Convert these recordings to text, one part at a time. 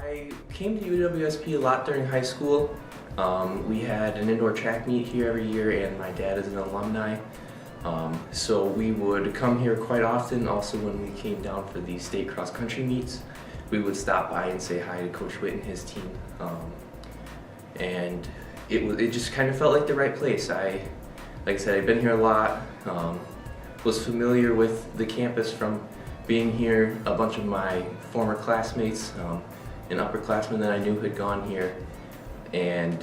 I came to UWSP a lot during high school. We had an indoor track meet here every year, and my dad is an alumni. So we would come here quite often. Also, when we came down for the state cross-country meets, we would stop by and say hi to Coach Witt and his team. And it just kind of felt like the right place. Like I said, I've been here a lot. Was familiar with the campus from being here. A bunch of my former classmates and upperclassmen that I knew had gone here. And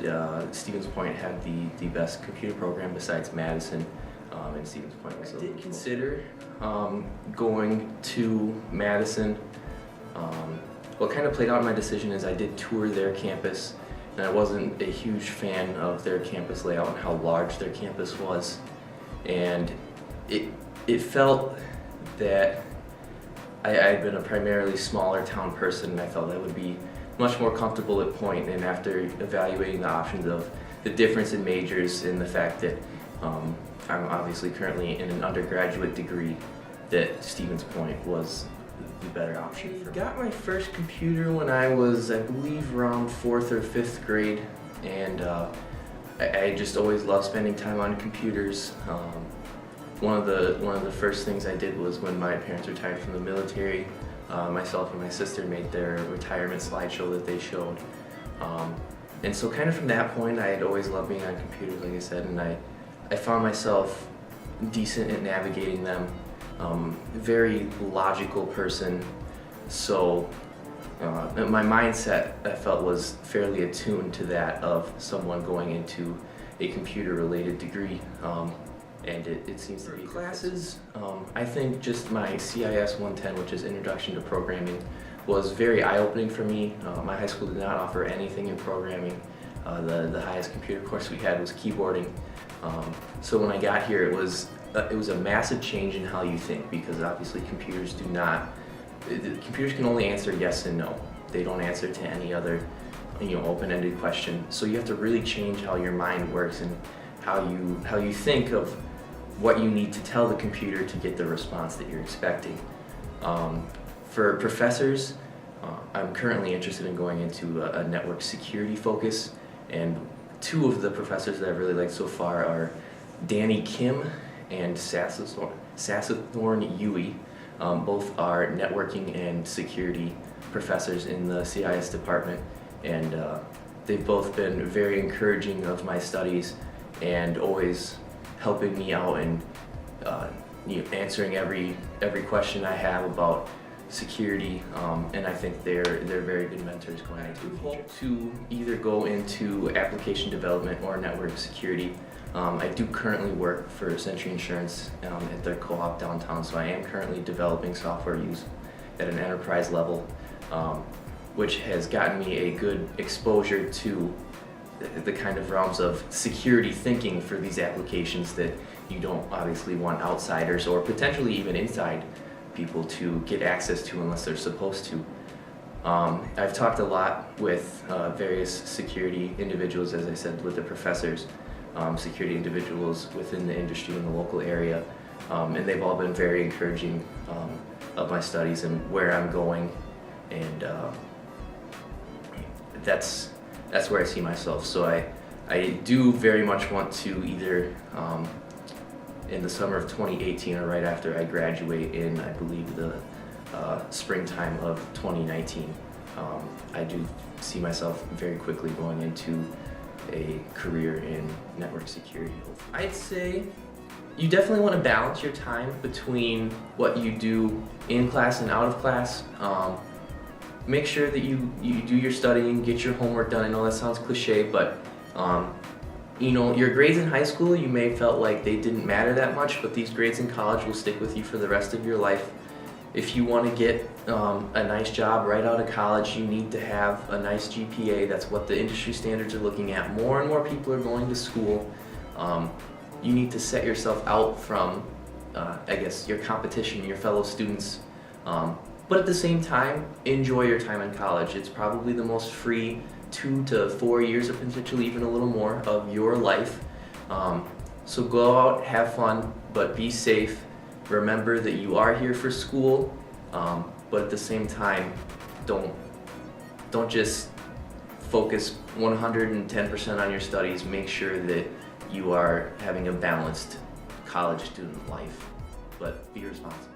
Stevens Point had the best computer program besides Madison, and Stevens Point was. I did consider going to Madison. What kind of played out in my decision is I did tour their campus, and I wasn't a huge fan of their campus layout and how large their campus was. And it felt that I'd been a primarily smaller town person, and I felt I would be much more comfortable at Point. And after evaluating the options of the difference in majors and the fact that I'm obviously currently in an undergraduate degree, that Stevens Point was the better option for me. I got my first computer when I was, I believe, around 4th or 5th grade, and I just always loved spending time on computers. One of the first things I did was when my parents retired from the military. Myself and my sister made their retirement slideshow that they showed. And so kind of from that point, I had always loved being on computers, like I said, and I found myself decent at navigating them. Very logical person, so my mindset, I felt, was fairly attuned to that of someone going into a computer-related degree. And it seems to be classes. I think just my CIS 110, which is Introduction to Programming, was very eye-opening for me. My high school did not offer anything in programming. The highest computer course we had was keyboarding. So when I got here, it was a massive change in how you think, because obviously computers can only answer yes and no. They don't answer to any other open-ended question. So you have to really change how your mind works and how you think of what you need to tell the computer to get the response that you're expecting. For professors, I'm currently interested in going into a network security focus, and two of the professors that I've really liked so far are Danny Kim and Sassathorn Yui. Both are networking and security professors in the CIS department, and they've both been very encouraging of my studies and always helping me out and answering every question I have about security, and I think they're very good mentors going into the future. I hope to either go into application development or network security. I do currently work for Sentry Insurance at their co-op downtown, so I am currently developing software used at an enterprise level, which has gotten me a good exposure to the kind of realms of security thinking for these applications that you don't obviously want outsiders or potentially even inside people to get access to unless they're supposed to. I've talked a lot with various security individuals, as I said, with the professors, security individuals within the industry in the local area, and they've all been very encouraging of my studies and where I'm going, and that's where I see myself. So I do very much want to either in the summer of 2018 or right after I graduate in, I believe, the springtime of 2019. I do see myself very quickly going into a career in network security. I'd say you definitely want to balance your time between what you do in class and out of class. Make sure that you do your studying, get your homework done. I know that sounds cliche, but your grades in high school, you may have felt like they didn't matter that much, but these grades in college will stick with you for the rest of your life. If you want to get a nice job right out of college, you need to have a nice GPA. That's what the industry standards are looking at. More and more people are going to school. You need to set yourself out from, I guess, your competition, your fellow students. But at the same time, enjoy your time in college. It's probably the most free 2 to 4 years, or potentially even a little more, of your life. So go out, have fun, but be safe. Remember that you are here for school, but at the same time, don't don't just focus 110% on your studies. Make sure that you are having a balanced college student life, but be responsible.